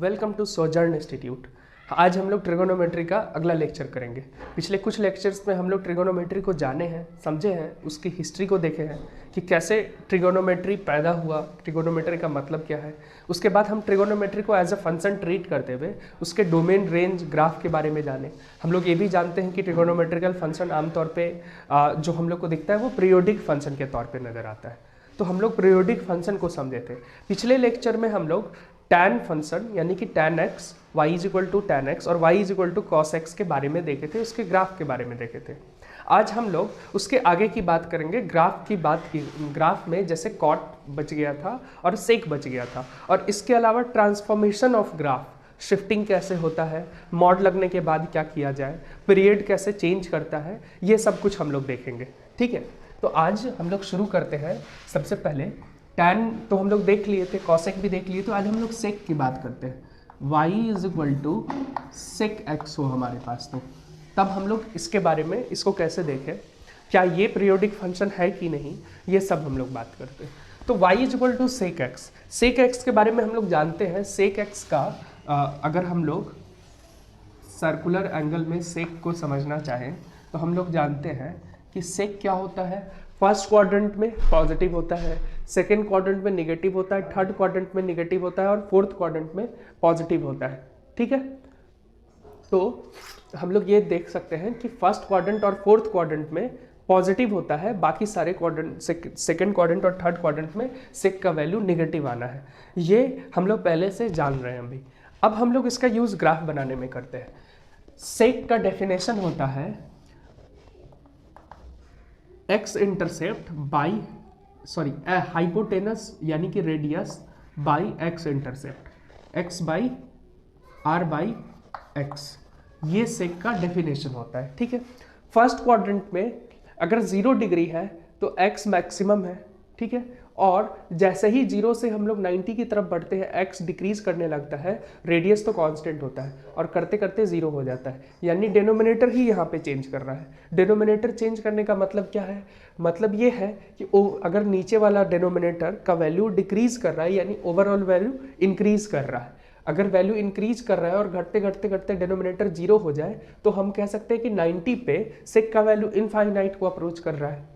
Welcome to sojourn institute. आज हम लोग ट्रिगोनोमेट्री का अगला लेक्चर करेंगे। पिछले कुछ लेक्चर्स में हम लोग ट्रिगोनोमेट्री को जाने हैं, समझे हैं, उसकी हिस्ट्री को देखे हैं कि कैसे ट्रिगोनोमेट्री पैदा हुआ, ट्रिगोनोमेट्री का मतलब क्या है। उसके बाद हम ट्रिगोनोमेट्री को एज अ फंक्शन ट्रीट करते हुए उसके डोमेन, रेंज, ग्राफ के बारे में जाने। हम लोग ये भी जानते हैं कि ट्रिगोनोमेट्रिकल फंक्शन आमतौर पर जो हम लोग को दिखता है वो पीरियोडिक फंक्शन के तौर पर नज़र आता है। तो हम लोग पीरियोडिक फंक्शन को समझे थे। पिछले लेक्चर में हम लोग tan फंक्शन यानी कि tan x, y is equal to tan x और y is equal to cos x के बारे में देखे थे, उसके ग्राफ के बारे में देखे थे। आज हम लोग उसके आगे की बात करेंगे, ग्राफ की बात की। ग्राफ में जैसे कॉट बच गया था और सेक बच गया था, और इसके अलावा ट्रांसफॉर्मेशन ऑफ ग्राफ, शिफ्टिंग कैसे होता है, मॉड लगने के बाद क्या किया जाए, पीरियड कैसे चेंज करता है, ये सब कुछ हम लोग देखेंगे। ठीक है, तो आज हम लोग शुरू करते हैं। सबसे पहले tan तो हम लोग देख लिए थे, cosec भी देख लिए, तो आज हम लोग sec की बात करते हैं। y is equal to sec x हो हमारे पास, तो तब हम लोग इसके बारे में, इसको कैसे देखें, क्या ये पीरियोडिक फंक्शन है कि नहीं, ये सब हम लोग बात करते हैं। तो y is equal to sec x, sec x के बारे में हम लोग जानते हैं। sec x का अगर हम लोग सर्कुलर एंगल में sec को समझना चाहें तो हम लोग जानते हैं कि sec क्या होता है। फर्स्ट क्वाड्रेंट में पॉजिटिव होता है, सेकेंड क्वाड्रेंट में निगेटिव होता है, थर्ड क्वाड्रेंट में निगेटिव होता है और फोर्थ क्वाड्रेंट में पॉजिटिव होता है। ठीक है, तो हम लोग ये देख सकते हैं कि फर्स्ट क्वाड्रेंट और फोर्थ क्वाड्रेंट में पॉजिटिव होता है, बाकी सारे क्वाड्रेंट, सेकेंड क्वाड्रेंट और थर्ड क्वाड्रेंट में सेक का वैल्यू निगेटिव आना है। ये हम लोग पहले से जान रहे हैं अभी। अब हम लोग इसका यूज़ ग्राफ बनाने में करते हैं। सेक का डेफिनेशन होता है एक्स इंटरसेप्ट बाई हाइपोटेनस यानी कि radius by x intercept, x by r by x, ये सेक का डेफिनेशन होता है। ठीक है, फर्स्ट क्वाड्रेंट में अगर 0 डिग्री है तो एक्स मैक्सिमम है। ठीक है, और जैसे ही 0 से हम लोग 90 की तरफ बढ़ते हैं, एक्स डिक्रीज करने लगता है, रेडियस तो कांस्टेंट होता है और करते करते 0 हो जाता है, यानी डिनोमिनेटर ही यहाँ पे चेंज कर रहा है। डिनोमिनेटर चेंज करने का मतलब क्या है, मतलब ये है कि अगर नीचे वाला डिनोमिनेटर का वैल्यू डिक्रीज कर रहा है यानी ओवरऑल वैल्यू इंक्रीज कर रहा है। अगर वैल्यू इंक्रीज कर रहा है और घटते घटते घटते डिनोमिनेटर 0 हो जाए तो हम कह सकते हैं कि 90 पे सेक का वैल्यू इनफाइनाइट को अप्रोच कर रहा है,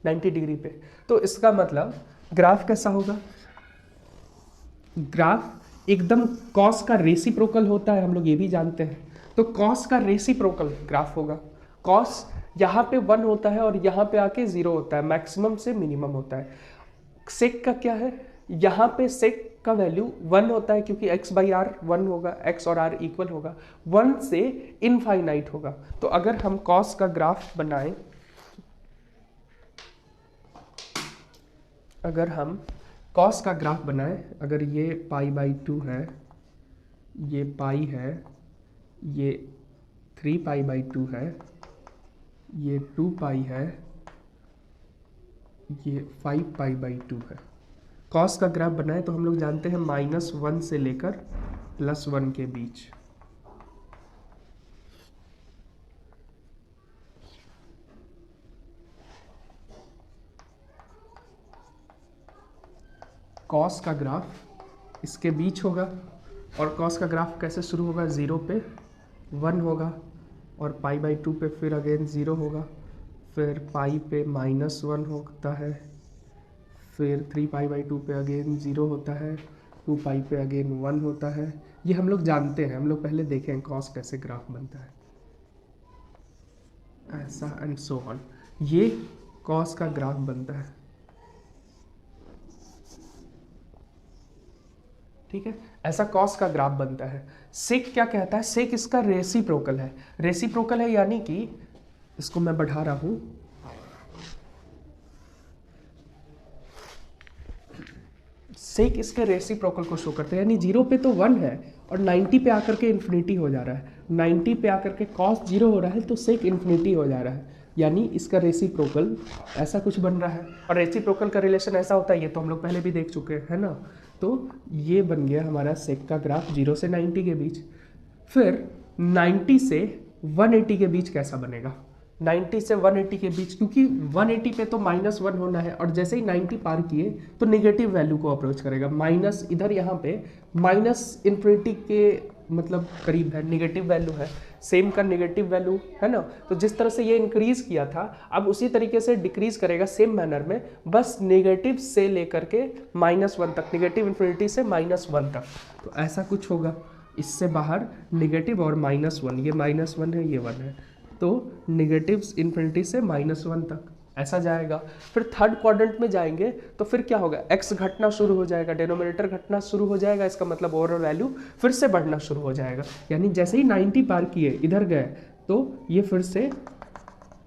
90 डिग्री पे। तो इसका मतलब ग्राफ कैसा होगा, ग्राफ एकदम कॉस का रेसिप्रोकल होता है, हम लोग ये भी जानते हैं। तो कॉस का रेसिप्रोकल ग्राफ होगा। कॉस यहाँ पे 1 होता है और यहाँ पे आके 0 होता है, मैक्सिमम से मिनिमम होता है। सेक का क्या है, यहाँ पे सेक का वैल्यू 1 होता है क्योंकि x बाई आर 1 होगा, x और r इक्वल होगा, 1 से इनफाइनाइट होगा। तो अगर हम कॉस का ग्राफ बनाएं, अगर हम कॉस का ग्राफ बनाएं, अगर ये पाई बाई 2 है, ये पाई है, ये 3 पाई बाई 2 है, ये 2 पाई है, ये 5 पाई बाई 2 है। कॉस का ग्राफ बनाएं तो हम लोग जानते हैं -1 से लेकर +1 के बीच। कॉस का ग्राफ इसके बीच होगा, और कॉस का ग्राफ कैसे शुरू होगा, 0 पे 1 होगा और पाई बाई 2 पे फिर अगेन 0 होगा, फिर पाई पे -1 होता है, फिर 3 पाई बाई 2 पे अगेन 0 होता है, 2 पाई पे अगेन 1 होता है। ये हम लोग जानते हैं, हम लोग पहले देखे हैं कॉस कैसे ग्राफ बनता है, ऐसा एंड सो ऑन। ये कॉस का ग्राफ बनता है। ठीक है, ऐसा कॉस का ग्राफ बनता है। सेक क्या कहता है, सेक इसका रेसिप्रोकल है। रेसिप्रोकल है यानी कि, इसको मैं बढ़ा रहा हूं, सेक इसके रेसिप्रोकल को शो करते हैं, यानी 0 पे तो 1 है और 90 पे आकर के इन्फिनिटी हो जा रहा है, 90 पे आकर के कॉस 0 हो रहा है तो सेक इन्फिनिटी हो जा रहा है, यानी इसका रेसिप्रोकल ऐसा कुछ बन रहा है। और रेसिप्रोकल का रिलेशन ऐसा होता है, ये तो हम लोग पहले भी देख चुके हैं, है ना। तो ये बन गया हमारा सेक का ग्राफ 0 से 90 के बीच। फिर 90 से 180 के बीच कैसा बनेगा, 90 से 180 के बीच, क्योंकि 180 पे तो -1 होना है और जैसे ही 90 पार किए तो नेगेटिव वैल्यू को अप्रोच करेगा। माइनस इधर यहाँ पे माइनस इन्फिनिटी के मतलब करीब है, नेगेटिव वैल्यू है, सेम का नेगेटिव वैल्यू है ना। तो जिस तरह से ये इंक्रीज किया था अब उसी तरीके से डिक्रीज करेगा सेम मैनर में, बस नेगेटिव से लेकर के -1 तक, नेगेटिव इन्फिनिटी से -1 तक। तो ऐसा कुछ होगा, इससे बाहर नेगेटिव और -1, ये -1 है, ये 1 है, तो नेगेटिव इन्फिनिटी से -1 तक ऐसा जाएगा। फिर थर्ड क्वाड्रेंट में जाएंगे तो फिर क्या होगा, x घटना शुरू हो जाएगा, डिनोमिनेटर घटना शुरू हो जाएगा, इसका मतलब ओवरऑल वैल्यू फिर से बढ़ना शुरू हो जाएगा। यानी जैसे ही 90 पार किए इधर गए तो ये फिर से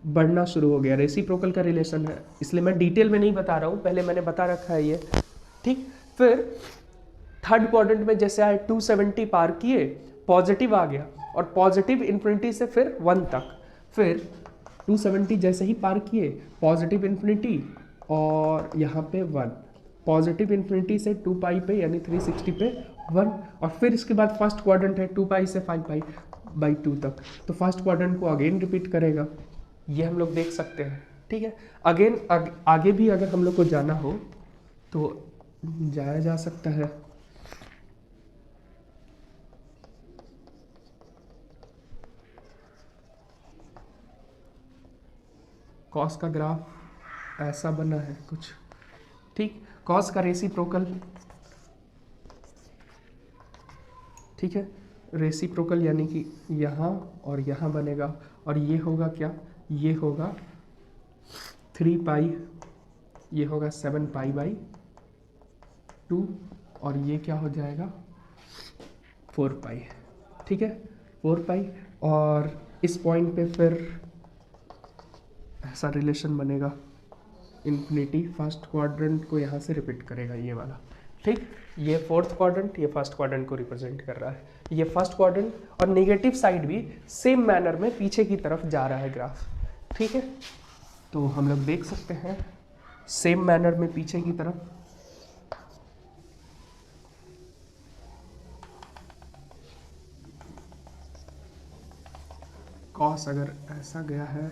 बढ़ना शुरू हो गया। रेसिप्रोकल का रिलेशन है, इसलिए मैं डिटेल में नहीं बता रहा हूँ, पहले मैंने बता रखा है ये, ठीक। फिर थर्ड क्वाड्रेंट में जैसे आए 270 पार किए, पॉजिटिव आ गया और पॉजिटिव इन्फिनिटी से फिर 1 तक, फिर 270 जैसे ही पार किए पॉजिटिव इन्फिनिटी और यहाँ पे 1, पॉजिटिव इन्फिनिटी से 2 पाई पे यानी 360 पे 1, और फिर इसके बाद फर्स्ट क्वाड्रेंट है 2 पाई से 5 पाई बाई 2 तक, तो फर्स्ट क्वाड्रेंट को अगेन रिपीट करेगा, ये हम लोग देख सकते हैं, ठीक है। अगेन आगे भी अगर हम लोग को जाना हो तो जाया जा सकता है। कॉस का ग्राफ ऐसा बना है कुछ, ठीक। कॉस का रेसिप्रोकल, ठीक है, रेसिप्रोकल यानी कि यहाँ और यहाँ बनेगा, और ये होगा क्या, ये होगा 3 पाई, ये होगा 7 पाई बाई 2, और ये क्या हो जाएगा 4 पाई, ठीक है, 4 पाई। और इस पॉइंट पे फिर ऐसा रिलेशन बनेगा, इन्फिनिटी फर्स्ट क्वाड्रेंट को यहाँ से रिपीट करेगा ये वाला, ठीक। ये फोर्थ क्वाड्रेंट, ये फर्स्ट क्वाड्रेंट को रिप्रेजेंट कर रहा है, ये फर्स्ट क्वाड्रेंट, और नेगेटिव साइड भी सेम मैनर में पीछे की तरफ जा रहा है ग्राफ, ठीक है। तो हम लोग देख सकते हैं सेम मैनर में पीछे की तरफ, कॉस अगर ऐसा गया है,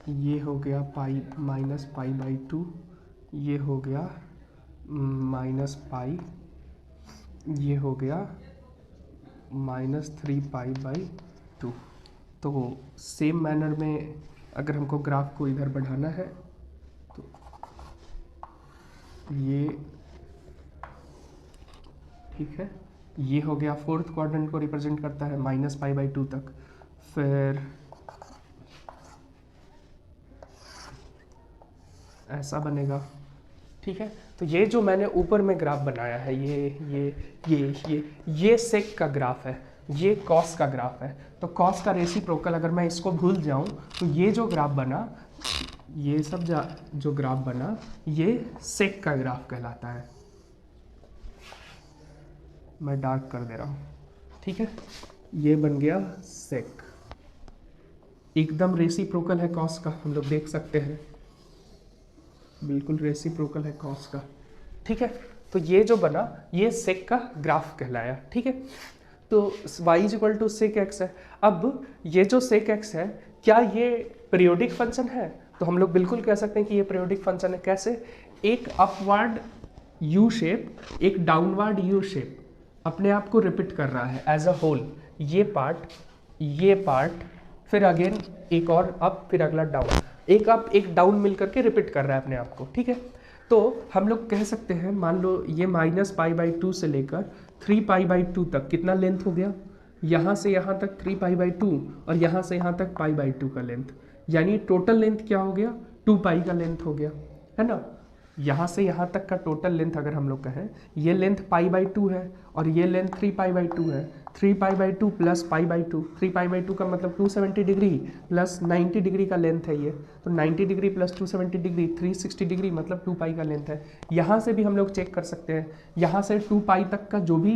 ये हो गया पाई माइनस पाई बाई 2, ये हो गया माइनस पाई, ये हो गया -3 पाई बाई 2। तो सेम मैनर में अगर हमको ग्राफ को इधर बढ़ाना है तो ये ठीक है, ये हो गया फोर्थ क्वाड्रेंट को रिप्रेजेंट करता है -π/2 तक, फिर ऐसा बनेगा, ठीक है। तो ये जो मैंने ऊपर में ग्राफ बनाया है, ये सेक का ग्राफ है, ये कॉस का ग्राफ है। तो कॉस का रेसिप्रोकल अगर मैं इसको भूल जाऊं तो ये जो ग्राफ बना, ये सब जो ग्राफ बना, ये सेक का ग्राफ कहलाता है। मैं डार्क कर दे रहा हूँ, ठीक है, ये बन गया सेक, एकदम रेसिप्रोकल है कॉस का, हम लोग देख सकते हैं, बिल्कुल रेसिप्रोकल है कॉस का, ठीक है। तो ये जो बना ये सेक का ग्राफ कहलाया, ठीक है। तो y = सेक x है। अब ये जो सेक x है, क्या ये पीरियोडिक फंक्शन है? तो हम लोग बिल्कुल कह सकते हैं कि ये पीरियोडिक फंक्शन है। कैसे? एक अपवर्ड यू शेप, एक डाउनवर्ड यू शेप अपने आप को रिपीट कर रहा है एज अ होल, ये पार्ट, फिर अगेन एक और अप, फिर अगला डाउन, एक अप एक डाउन मिल करके रिपीट कर रहा है अपने आप को, ठीक है। तो हम लोग कह सकते हैं, मान लो ये -π/2 से लेकर 3π/2 तक कितना लेंथ हो गया, यहाँ से यहाँ तक 3π/2 और यहाँ से यहाँ तक π/2 का लेंथ, यानी टोटल लेंथ क्या हो गया, 2π का लेंथ हो गया, है ना। यहाँ से यहाँ तक का टोटल लेंथ अगर हम लोग कहें, ये लेंथ π/2 है और ये लेंथ 3π/2 है, 3π/2 प्लस π/2, 3π/2 का मतलब 270 डिग्री प्लस 90 डिग्री का लेंथ है ये, तो 90 डिग्री प्लस 270 डिग्री 360 डिग्री मतलब 2π का लेंथ है। यहाँ से भी हम लोग चेक कर सकते हैं, यहाँ से 2π तक का जो भी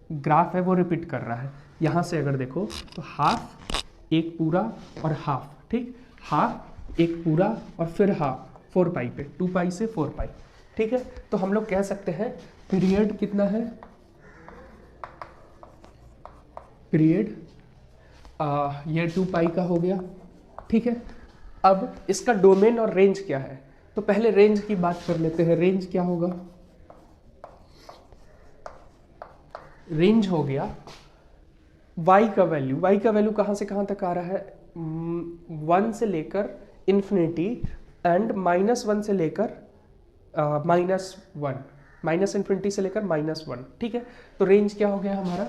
ग्राफ है वो रिपीट कर रहा है। यहाँ से अगर देखो तो हाफ, एक पूरा और हाफ, ठीक, हाफ एक पूरा और फिर हाफ 4π पे, 2π से 4π, ठीक है। तो हम लोग कह सकते हैं पीरियड कितना है, पीरियड ये 2 पाई का हो गया, ठीक है। अब इसका डोमेन और रेंज क्या है, तो पहले रेंज की बात कर लेते हैं। रेंज क्या होगा, रेंज हो गया y का वैल्यू कहाँ से कहाँ तक आ रहा है, 1 से लेकर इन्फिनिटी एंड -1 से लेकर -1, माइनस इन्फिनिटी से लेकर -1, ठीक है। तो रेंज क्या हो गया हमारा,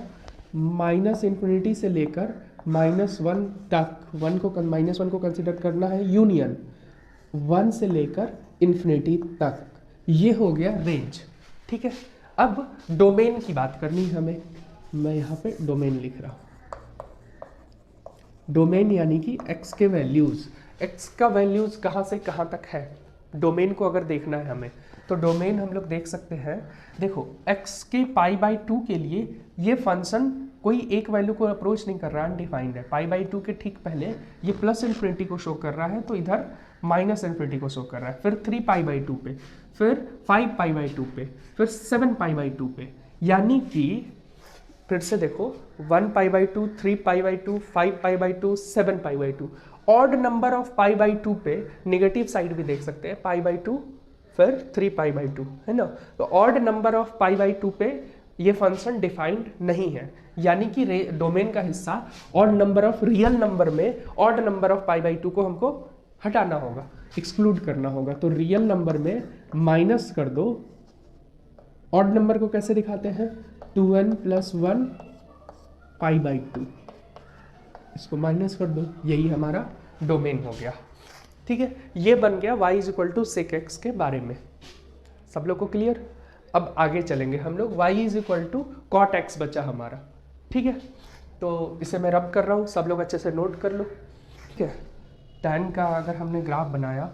-इन्फिनिटी से लेकर -1 तक, -1 को कंसिडर करना है यूनियन 1 से लेकर इन्फिनिटी तक, ये हो गया रेंज, ठीक है। अब डोमेन की बात करनी है हमें, मैं यहाँ पे डोमेन लिख रहा हूँ। डोमेन यानी कि x के वैल्यूज़, x का वैल्यूज़ कहाँ से कहाँ तक है, डोमेन को अगर देखना है हमें, तो डोमेन हम लोग देख सकते हैं। देखो x के π/2 के लिए ये फंक्शन कोई एक वैल्यू को अप्रोच नहीं कर रहा है, अनडिफाइंड है। π/2 के ठीक पहले ये प्लस इन्फिनिटी को शो कर रहा है, तो इधर माइनस इन्फिनिटी को शो कर रहा है, फिर 3π/2 पे, फिर 5π/2 पे, फिर 7π/2 पे, यानी कि फिर से देखो 1π/2, 3π/2, 5π/2, 7π/2, ऑड नंबर ऑफ π/2 पे नेगेटिव साइड भी देख सकते हैं, π/2 फिर 3π/2, है ना। तो ऑड नंबर ऑफ π/2 पे ये फंक्शन डिफाइंड नहीं है, यानी कि डोमेन का हिस्सा odd number of real number में ऑड नंबर ऑफ π/2 को हमको हटाना होगा, एक्सक्लूड करना होगा। तो रियल नंबर में माइनस कर दो, ऑड नंबर को कैसे दिखाते हैं, 2n + 1 π/2, इसको माइनस कर दो, यही हमारा डोमेन हो गया, ठीक है। ये बन गया y = sec x के बारे में, सब लोग को क्लियर। अब आगे चलेंगे हम लोग, y = cot x बचा हमारा, ठीक है। तो इसे मैं रब कर रहा हूँ, सब लोग अच्छे से नोट कर लो, ठीक है। tan का अगर हमने ग्राफ बनाया,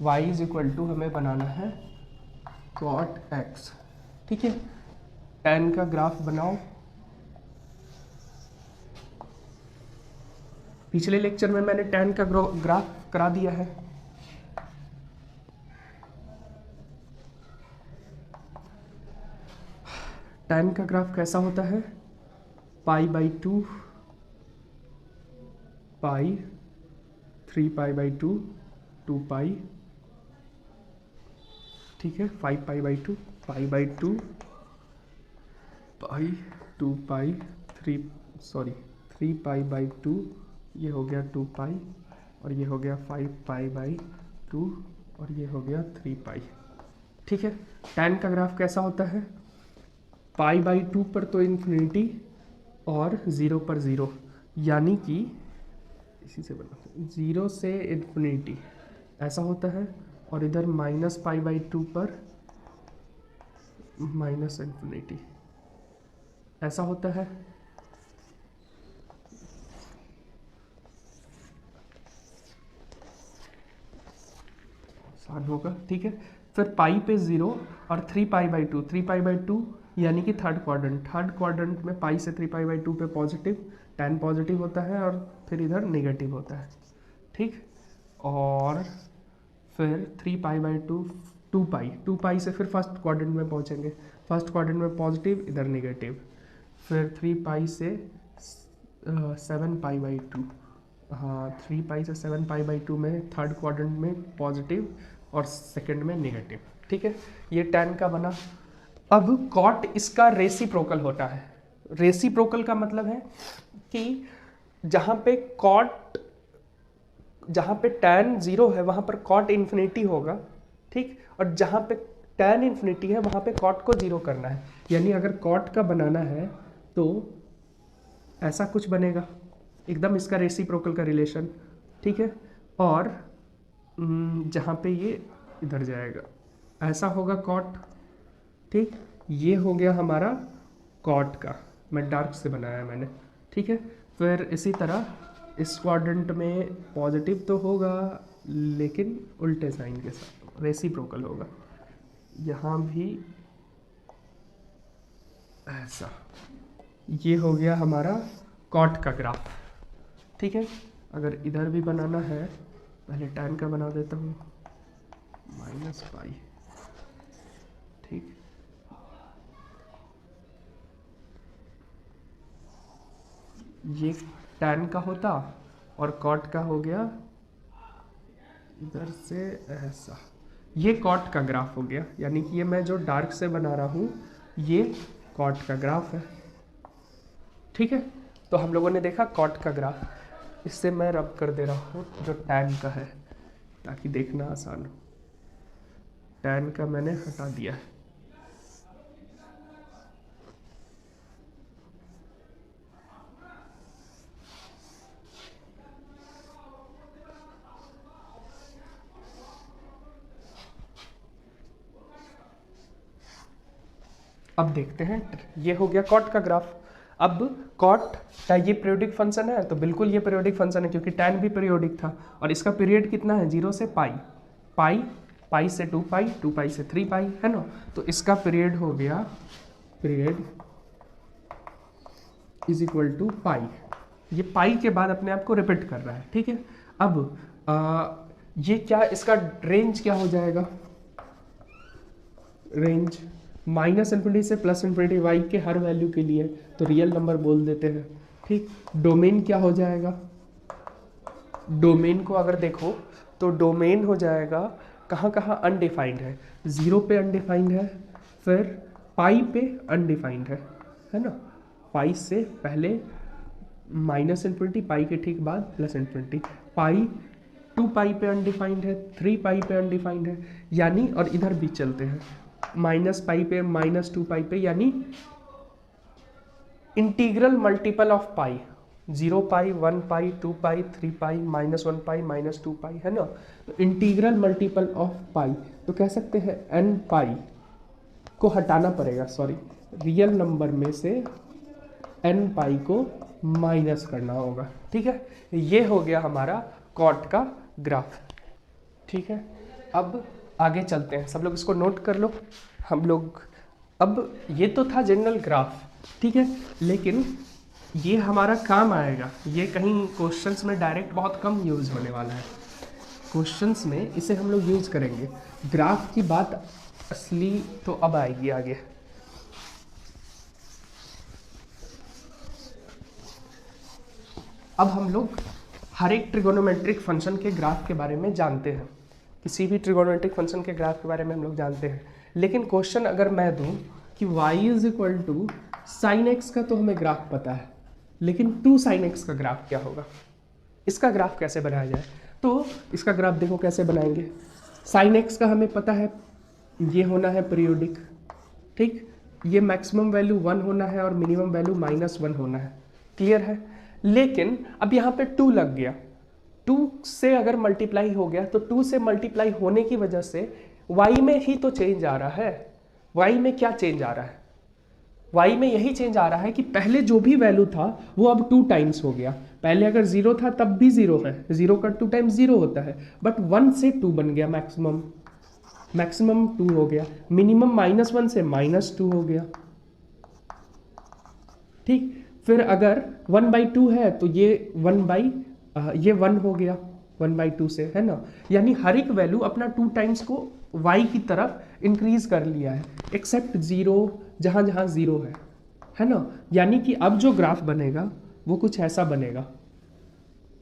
y = हमें बनाना है cot x, ठीक है। tan का ग्राफ बनाओ, पिछले लेक्चर में मैंने tan का ग्राफ करा दिया है। tan का ग्राफ कैसा होता है, π/2 पाई, 3π/2 2 पाई, ठीक है, 5π/2 π/2 पाई 2 पाई 3π/2, ये हो गया 2 पाई, और ये हो गया 5π/2, और ये हो गया 3 पाई, ठीक है। tan का ग्राफ कैसा होता है, π/2 पर तो इन्फिनिटी और 0 पर 0, यानी कि इसी से बना 0 से इन्फिनिटी ऐसा होता है, और इधर -π/2 पर माइनस इन्फिनिटी ऐसा होता है। आसान होगा, ठीक है। फिर पाई पे 0 और 3π/2, 3π/2 यानी कि थर्ड क्वाड्रेंट में पाई से 3π/2 पे पॉजिटिव, tan पॉजिटिव होता है, और फिर इधर नेगेटिव होता है, ठीक। और फिर 3π/2 2 पाई से फिर फर्स्ट क्वाड्रेंट में पहुंचेंगे, फर्स्ट क्वाड्रेंट में पॉजिटिव, इधर नेगेटिव, फिर 3 पाई से 7π/2, हाँ 3 पाई से 7π/2 में थर्ड क्वाड्रेंट में पॉजिटिव और सेकंड में नेगेटिव, ठीक है। ये tan का बना। अब cot इसका रेसिप्रोकल होता है। रेसिप्रोकल का मतलब है कि जहाँ पे tan 0 है वहाँ पर cot इन्फिनिटी होगा, ठीक, और जहाँ पे tan इन्फिनिटी है वहाँ पे cot को 0 करना है। यानी अगर cot का बनाना है तो ऐसा कुछ बनेगा, एकदम इसका रेसिप्रोकल का रिलेशन, ठीक है। और जहाँ पे ये इधर जाएगा ऐसा होगा cot, ठीक। ये हो गया हमारा cot का, मैं डार्क से बनाया मैंने, ठीक है। फिर इसी तरह इस क्वाड्रेंट में पॉजिटिव तो होगा लेकिन उल्टे साइन के साथ, रेसिप्रोकल होगा, यहाँ भी ऐसा। ये हो गया हमारा cot का ग्राफ, ठीक है। अगर इधर भी बनाना है, पहले tan का बना देता हूँ, -π, ठीक। ये tan का होता और cot का हो गया इधर से ऐसा, ये cot का ग्राफ हो गया, यानी कि ये मैं जो डार्क से बना रहा हूँ ये cot का ग्राफ है। ठीक है, तो हम लोगों ने देखा cot का ग्राफ, इससे मैं रब कर दे रहा हूँ जो tan का है ताकि देखना आसान हो। tan का मैंने हटा दिया है। अब देखते हैं, ये हो गया कॉट का ग्राफ। अब कॉट क्या ये पीरियोडिक फंक्शन है? तो बिल्कुल ये पीरियोडिक फंक्शन है, क्योंकि tan भी पीरियोडिक था और इसका पीरियड कितना है? 0 से पाई, पाई से 2 पाई, 2 पाई से 3 पाई, है ना। तो इसका पीरियड हो गया, पीरियड इज इक्वल टू पाई। ये पाई के बाद अपने आप को रिपीट कर रहा है। ठीक है, अब ये क्या, इसका रेंज क्या हो जाएगा? रेंज -∞ से +∞ y के हर वैल्यू के लिए, तो रियल नंबर बोल देते हैं। ठीक, डोमेन क्या हो जाएगा? डोमेन को अगर देखो तो डोमेन हो जाएगा कहाँ कहाँ अनडिफाइंड है, 0 पे अनडिफाइंड है, फिर पाई पे अनडिफाइंड है ना। पाई से पहले -∞, पाई के ठीक बाद +∞, पाई 2 पाई पे अनडिफाइंड है, 3 पाई पे अनडिफाइंड है, यानी और इधर भी चलते हैं -पाई पे, -2 पाई पे, यानी इंटीग्रल मल्टीपल ऑफ पाई, 0 पाई, 1 पाई, 2 पाई, 3 पाई, -1 पाई, -2 पाई, है ना। तो इंटीग्रल मल्टीपल ऑफ पाई, तो कह सकते हैं n पाई को हटाना पड़ेगा, सॉरी, रियल नंबर में से n पाई को माइनस करना होगा। ठीक है, ये हो गया हमारा कॉट का ग्राफ। ठीक है, अब आगे चलते हैं, सब लोग इसको नोट कर लो। हम लोग, अब ये तो था जनरल ग्राफ, ठीक है, लेकिन ये हमारा काम आएगा, ये कहीं क्वेश्चंस में डायरेक्ट बहुत कम यूज़ होने वाला है। क्वेश्चंस में इसे हम लोग यूज़ करेंगे, ग्राफ की बात असली तो अब आएगी आगे। अब हम लोग हर एक ट्रिगोनोमेट्रिक फंक्शन के ग्राफ के बारे में जानते हैं, किसी भी ट्रिगोनोमेट्रिक फंक्शन के ग्राफ के बारे में हम लोग जानते हैं। लेकिन क्वेश्चन अगर मैं दूं कि y is equal to sine x का, तो हमें ग्राफ पता है, लेकिन 2 साइन एक्स का ग्राफ क्या होगा, इसका ग्राफ कैसे बनाया जाए? तो इसका ग्राफ देखो कैसे बनाएंगे। साइन एक्स का हमें पता है, ये होना है पीरियोडिक, ठीक, ये मैक्सिमम वैल्यू 1 होना है और मिनिमम वैल्यू -1 होना है, क्लियर है। लेकिन अब यहाँ पे 2 लग गया, 2 से अगर मल्टीप्लाई हो गया तो 2 से मल्टीप्लाई होने की वजह से y में ही तो चेंज आ रहा है। y में क्या चेंज आ रहा है? y में यही चेंज आ रहा है कि पहले जो भी वैल्यू था वो अब 2 टाइम्स हो गया। पहले अगर 0 था तब भी 0 है, 0 का 2 टाइम्स 0 होता है, बट 1 से 2 बन गया, मैक्सिमम 2 हो गया, मिनिमम -1 से -2 हो गया। ठीक, फिर अगर 1/2 है तो ये 1 हो गया 1/2 से, है ना। यानी हर एक वैल्यू अपना 2 टाइम्स को y की तरफ इंक्रीज कर लिया है, एक्सेप्ट 0, जहाँ जहाँ 0 है ना। यानी कि अब जो ग्राफ बनेगा वो कुछ ऐसा बनेगा,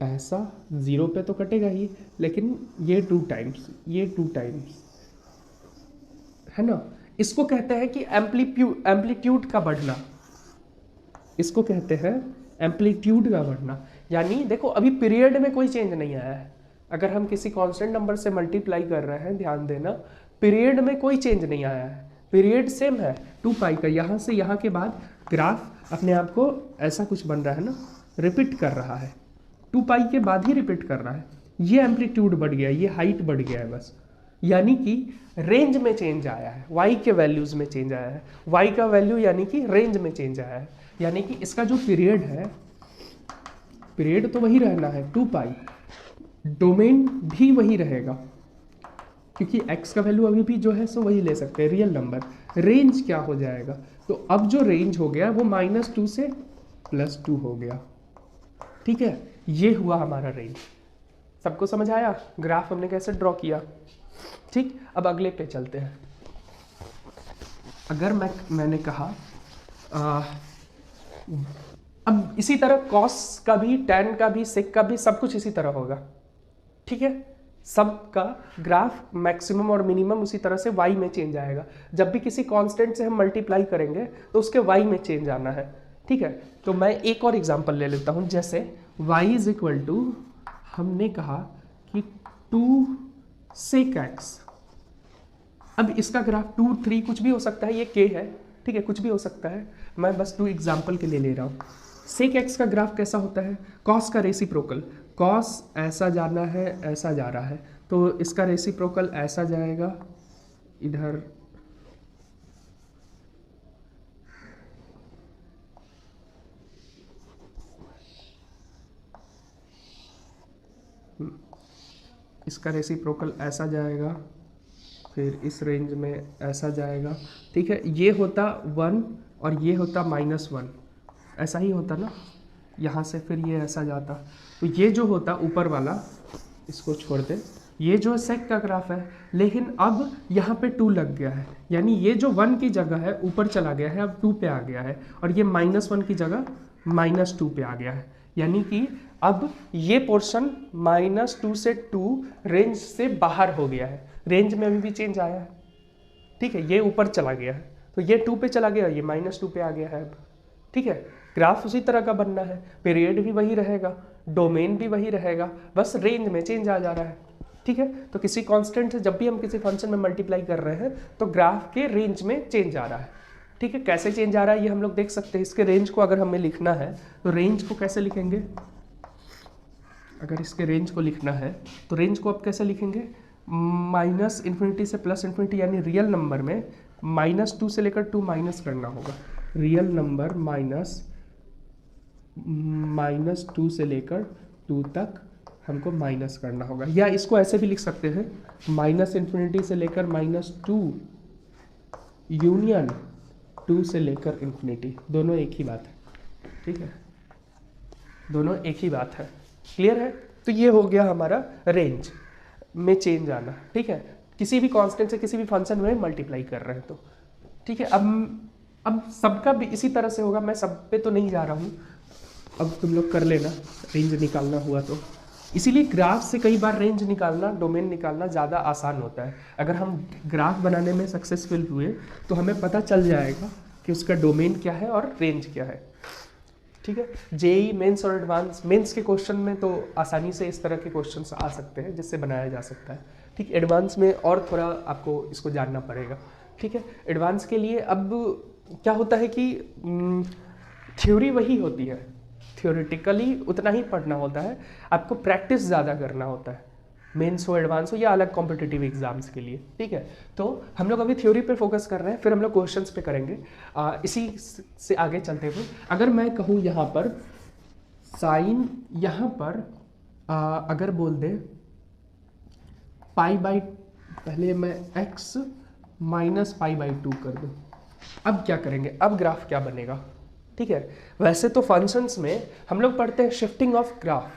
ऐसा 0 पे तो कटेगा ही, लेकिन ये 2 टाइम्स, ये 2 टाइम्स, है ना। इसको कहते हैं कि एम्पलीट्यूड का बढ़ना, इसको कहते हैं एम्पलीट्यूड का बढ़ना। यानी देखो अभी पीरियड में कोई चेंज नहीं आया है, अगर हम किसी कांस्टेंट नंबर से मल्टीप्लाई कर रहे हैं, ध्यान देना, पीरियड में कोई चेंज नहीं आया है, पीरियड सेम है 2 पाई का। यहाँ से यहाँ के बाद ग्राफ अपने आप को ऐसा कुछ बन रहा है ना, रिपीट कर रहा है, 2 पाई के बाद ही रिपीट कर रहा है। ये एम्पलीट्यूड बढ़ गया, ये हाइट बढ़ गया है बस, यानी कि रेंज में चेंज आया है, y के वैल्यूज में चेंज आया है, y का वैल्यू यानी कि रेंज में चेंज आया है। यानी कि इसका जो पीरियड है, पीरियड तो वही रहना है 2 पाई, डोमेन भी वही रहेगा, क्योंकि x का वैल्यू अभी भी जो है सो वही ले सकते हैं, रियल नंबर। रेंज क्या हो जाएगा? तो अब जो रेंज हो गया वो -2 से +2 हो गया। ठीक है, ये हुआ हमारा रेंज। सबको समझ आया ग्राफ हमने कैसे ड्रॉ किया? ठीक, अब अगले पे चलते हैं। अगर मैंने कहा अब इसी तरह कॉस का भी, टैन का भी, सेक का भी, सब कुछ इसी तरह होगा, ठीक है। सबका ग्राफ मैक्सिमम और मिनिमम उसी तरह से y में चेंज आएगा। जब भी किसी कांस्टेंट से हम मल्टीप्लाई करेंगे तो उसके y में चेंज आना है, ठीक है। तो मैं एक और एग्जांपल ले लेता हूं, जैसे y इज इक्वल टू, हमने कहा कि 2 sec x। अब इसका ग्राफ 2, 3 कुछ भी हो सकता है, ये k है, ठीक है, कुछ भी हो सकता है, मैं बस 2 एग्जाम्पल के लिए ले रहा हूँ। सेक एक्स का ग्राफ कैसा होता है, कॉस का रेसिप्रोकल, कॉस ऐसा जाना है, ऐसा जा रहा है, तो इसका रेसिप्रोकल ऐसा जाएगा इधर, इसका रेसिप्रोकल ऐसा जाएगा, फिर इस रेंज में ऐसा जाएगा, ठीक है। ये होता 1 और ये होता -1, ऐसा ही होता ना, यहाँ से फिर ये ऐसा जाता, तो ये जो होता ऊपर वाला, इसको छोड़ दे, ये जो सेक का ग्राफ है, लेकिन अब यहाँ पे 2 लग गया है, यानी ये जो 1 की जगह है ऊपर चला गया है, अब 2 पे आ गया है, और ये -1 की जगह -2 पे आ गया है, यानी कि अब ये पोर्शन -2 से 2 रेंज से बाहर हो गया है, रेंज में अभी भी चेंज आया है, ठीक है। ये ऊपर चला गया है, तो ये 2 पे चला गया, ये -2 पे आ गया है अब, ठीक है। ग्राफ उसी तरह का बनना है, पीरियड भी वही रहेगा, डोमेन भी वही रहेगा, बस रेंज में चेंज आ जा रहा है, ठीक है। तो किसी कांस्टेंट से जब भी हम किसी फंक्शन में मल्टीप्लाई कर रहे हैं तो ग्राफ के रेंज में चेंज आ रहा है, ठीक है। कैसे चेंज आ रहा है ये हम लोग देख सकते हैं। इसके रेंज को अगर हमें लिखना है तो रेंज को कैसे लिखेंगे, अगर इसके रेंज को लिखना है तो रेंज को आप कैसे लिखेंगे, -∞ से +∞, यानी रियल नंबर में -2 से लेकर 2 माइनस करना होगा, रियल नंबर -2 से लेकर 2 तक हमको माइनस करना होगा, या इसको ऐसे भी लिख सकते हैं, -∞ से लेकर -2 यूनियन 2 से लेकर ∞, दोनों एक ही बात है, ठीक है, दोनों एक ही बात है, क्लियर है। तो ये हो गया हमारा रेंज में चेंज आना, ठीक है, किसी भी कांस्टेंट से किसी भी फंक्शन में मल्टीप्लाई कर रहे हैं तो, ठीक है। अब सबका भी इसी तरह से होगा, मैं सब पे तो नहीं जा रहा हूँ, अब तुम लोग कर लेना रेंज निकालना हुआ तो। इसीलिए ग्राफ से कई बार रेंज निकालना, डोमेन निकालना ज़्यादा आसान होता है। अगर हम ग्राफ बनाने में सक्सेसफुल हुए तो हमें पता चल जाएगा कि उसका डोमेन क्या है और रेंज क्या है, ठीक है। जेई मेंस और एडवांस, मेंस के क्वेश्चन में तो आसानी से इस तरह के क्वेश्चंस आ सकते हैं जिससे बनाया जा सकता है, ठीक। एडवांस में और थोड़ा आपको इसको जानना पड़ेगा, ठीक है। एडवांस के लिए अब क्या होता है कि थ्योरी वही होती है, थ्योरेटिकली उतना ही पढ़ना होता है, आपको प्रैक्टिस ज़्यादा करना होता है, मेंस हो एडवांस हो या अलग कॉम्पिटिटिव एग्जाम्स के लिए, ठीक है। तो हम लोग अभी थ्योरी पे फोकस कर रहे हैं, फिर हम लोग क्वेश्चंस पे करेंगे। इसी से आगे चलते हुए अगर मैं कहूँ यहाँ पर साइन, यहाँ पर अगर बोल दे π/, पहले मैं x -π/2 कर दूँ, अब क्या करेंगे, अब ग्राफ क्या बनेगा, ठीक है। वैसे तो फंक्शंस में हम लोग पढ़ते हैं shifting of graph.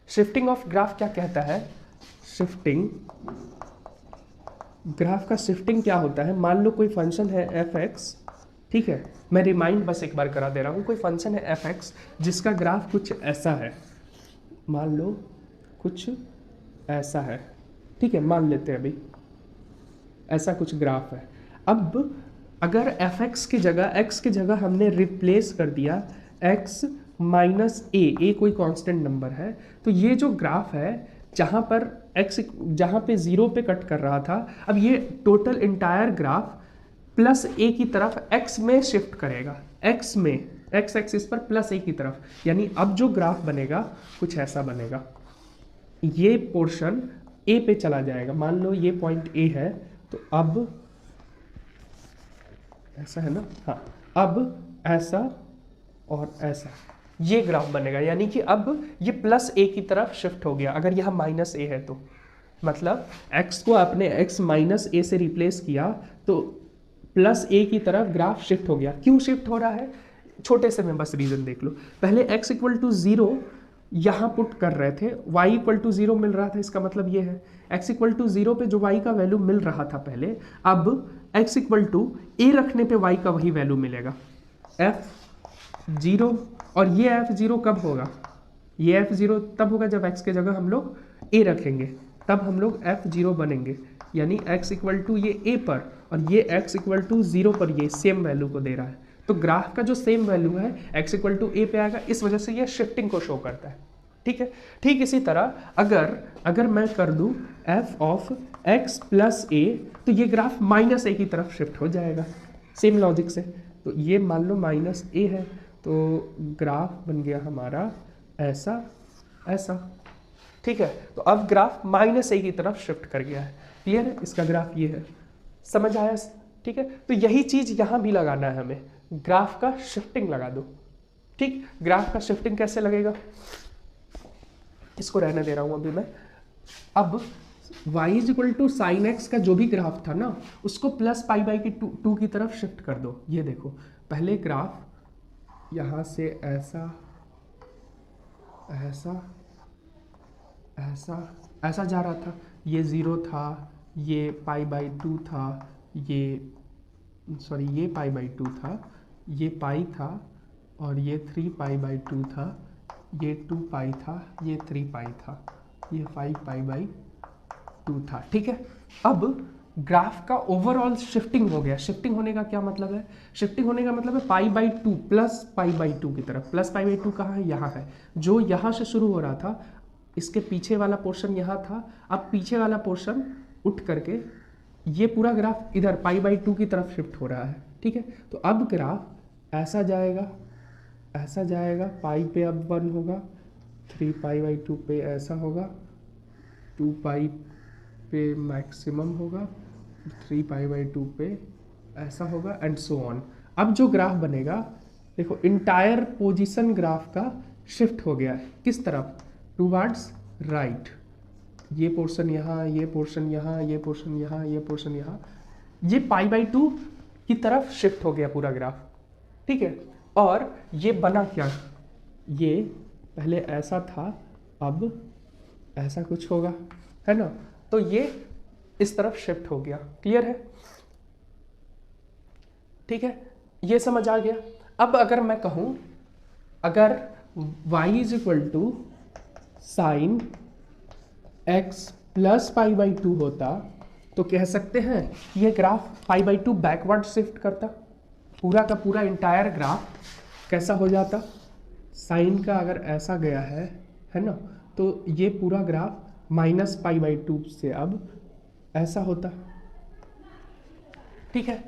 Shifting of graph क्या कहता है, शिफ्टिंग ग्राफ का शिफ्टिंग क्या होता है, मान लो कोई फंक्शन है f(x), ठीक है, मैं रिमाइंड बस एक बार करा दे रहा हूँ, कोई फंक्शन है f(x) जिसका ग्राफ कुछ ऐसा है, मान लो कुछ ऐसा है, ठीक है, मान लेते हैं अभी ऐसा कुछ ग्राफ है। अब अगर f(x) की जगह, x की जगह हमने रिप्लेस कर दिया x -a कोई कांस्टेंट नंबर है, तो ये जो ग्राफ है जहाँ पर x, जहाँ पे 0 पे कट कर रहा था, अब ये टोटल इंटायर ग्राफ +a की तरफ x में शिफ्ट करेगा, x में, x एक्सिस पर +a की तरफ, यानी अब जो ग्राफ बनेगा कुछ ऐसा बनेगा, ये पोर्शन a पे चला जाएगा, मान लो ये पॉइंट a है, तो अब ऐसा है ना, हाँ, अब ऐसा और ऐसा, ये ग्राफ बनेगा, यानी कि अब ये +a की तरफ शिफ्ट हो गया। अगर यहाँ -a है तो मतलब x को आपने x -a से रिप्लेस किया तो +a की तरफ ग्राफ शिफ्ट हो गया। क्यों शिफ्ट हो रहा है, छोटे से में बस रीज़न देख लो। पहले x = 0 यहाँ पुट कर रहे थे, y = 0 मिल रहा था, इसका मतलब ये है x = 0 पे जो y का वैल्यू मिल रहा था पहले, अब x = a रखने पे y का वही वैल्यू मिलेगा, f जीरो, और ये F0 कब होगा, ये F0 तब होगा जब x के जगह हम लोग a रखेंगे, तब हम लोग F0 बनेंगे, यानी x इक्वल टू ये a पर और ये x इक्वल टू 0 पर ये सेम वैल्यू को दे रहा है। तो ग्राफ का जो सेम वैल्यू है x इक्वल टू a पे आएगा, इस वजह से ये शिफ्टिंग को शो करता है। ठीक है, ठीक इसी तरह अगर मैं कर दूं f of x plus a, तो ये ग्राफ माइनस a की तरफ शिफ्ट हो जाएगा सेम लॉजिक से। तो ये मान लो माइनस a है, तो ग्राफ बन गया हमारा ऐसा ऐसा। ठीक है, तो अब ग्राफ माइनस a की तरफ शिफ्ट कर गया है। क्लियर है, इसका ग्राफ ये है, समझ आया। ठीक है, तो यही चीज यहां भी लगाना है हमें, ग्राफ का शिफ्टिंग लगा दो। ठीक, ग्राफ का शिफ्टिंग कैसे लगेगा, इसको रहने दे रहा हूं अभी मैं। अब y is equal to sine x का जो भी ग्राफ था ना, उसको प्लस पाई बाई की टू की तरफ शिफ्ट कर दो। ये देखो, पहले ग्राफ यहां से ऐसा ऐसा ऐसा ऐसा जा रहा था, ये 0 था, ये पाई बाई 2 था, ये पाई बाई 2 था, ये पाई था, और ये 3 पाई बाई 2 था, ये 2 पाई था, ये 3 पाई था, ये 5 पाई बाई 2 था। ठीक है, अब ग्राफ का ओवरऑल शिफ्टिंग हो गया। शिफ्टिंग होने का क्या मतलब है, शिफ्टिंग होने का मतलब है पाई बाई 2 प्लस पाई बाई 2 की तरफ। प्लस पाई बाई 2 कहाँ है, यहाँ है। जो यहाँ से शुरू हो रहा था, इसके पीछे वाला पोर्शन यहाँ था, अब पीछे वाला पोर्शन उठ करके ये पूरा ग्राफ इधर पाई बाई 2 की तरफ शिफ्ट हो रहा है। ठीक है, तो अब ग्राफ ऐसा जाएगा, ऐसा जाएगा, पाई पे अब 1 होगा, 3 पाई बाई 2 पे ऐसा होगा, 2 पाई पे मैक्सिमम होगा, 3 पाई बाई 2 पे ऐसा होगा, एंड सो ऑन। अब जो ग्राफ बनेगा, देखो इंटायर पोजीशन ग्राफ का शिफ्ट हो गया है किस तरफ, टूवर्ड्स राइट। ये पोर्शन यहाँ, ये पोर्शन यहाँ, ये पोर्शन यहाँ, ये पोर्शन यहाँ, ये पाई बाई 2 की तरफ शिफ्ट हो गया पूरा ग्राफ। ठीक है, और ये बना क्या, ये पहले ऐसा था, अब ऐसा कुछ होगा, है ना। तो ये इस तरफ शिफ्ट हो गया। क्लियर है, ठीक है, ये समझ आ गया। अब अगर मैं कहूं, अगर y is equal to sine x plus pi by 2 होता, तो कह सकते हैं ये graph pi by 2 backward shift करता, पूरा का पूरा इंटायर ग्राफ कैसा हो जाता, साइन का अगर ऐसा गया है ना, तो ये पूरा ग्राफ माइनस पाई बाई 2 से अब ऐसा होता। ठीक है,